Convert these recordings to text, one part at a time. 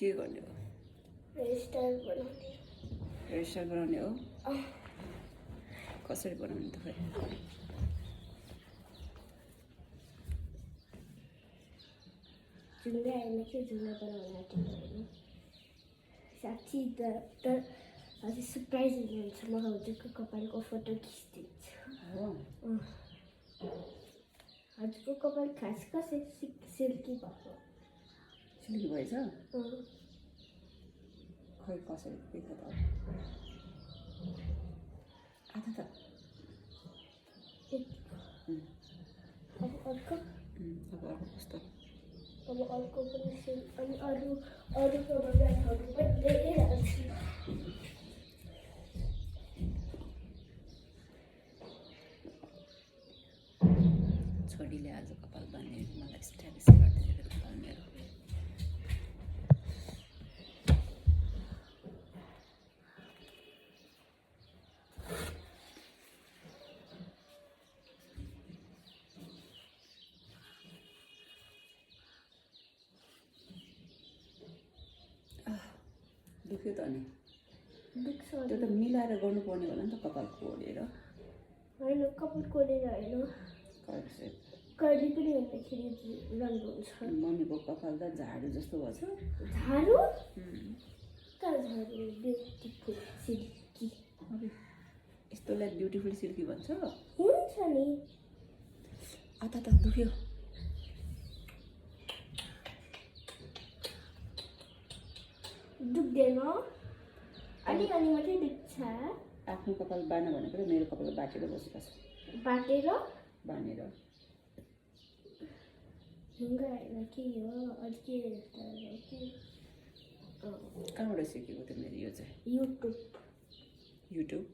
के गर्ने हो? हेयर स्टाइल बनाउने हो? कसरी बनाउने त खै? झुङ्गा होइन के झुङ्गा बनाउन आँटेको होइन साँच्ची तर अझै सरप्राइज हुनुहुन्छ म हजुरको कपालको फोटो खिचिदिन्छु हो हजुरको कपाल खास कसरी सिल्की भएको सिल्की भएछ? खै कसरी देखा त आधा त अब अर्को अब अर्को कस्तो? अब अर्को पनि अनि अरूको बजारहरू पनि धेरै राख्छु छोरीले आज कपाल बाँध्ने मलाई स्टाइलिस गरिदिएको कपाल मेरो। दुख्यो त नि दुख्छ त्यो त मिलाएर गर्नुपर्ने होला नि त कपाल कोडेर होइन कपाल कोरेर होइन कहिले पनि भन्दाखेरि राम्रो हुन्छ मम्मीको कपाल त झाडु जस्तो भएछ। झाडु कहाँ झाडु ब्युटिफुल सिल्की यस्तोलाई ब्युटिफुल सिल्की भन्छ? हुन्छ नि आधा त दुख्यो। दुख्दैन अलिअलि मात्रै दुख्छ आफ्नो कपाल बाँध भनेको त मेरो कपाल बाटेर बसेको छ बाटेर बाँधेर ढुङ्गा होइन के हो अझ के कहाँबाट सिकेको थियो मेरो यो चाहिँ? युट्युब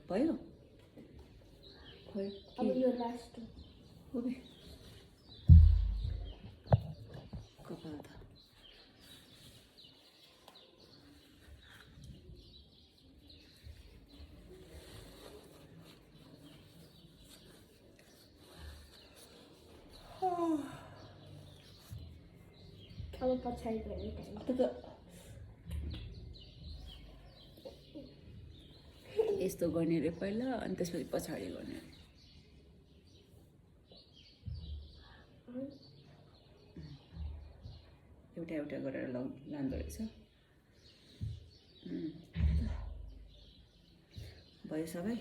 भयो खै अब यो लास्ट हो बे कपाल त अब पछाडि गर्ने टाइम यस्तो गर्ने रे पहिला अनि त्यसपछि पछाडि गर्ने एउटा एउटा गरेर लाँदो रहेछ। भयो सबै?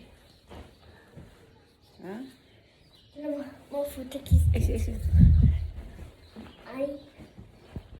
म फोटो खिच्छु यसो आई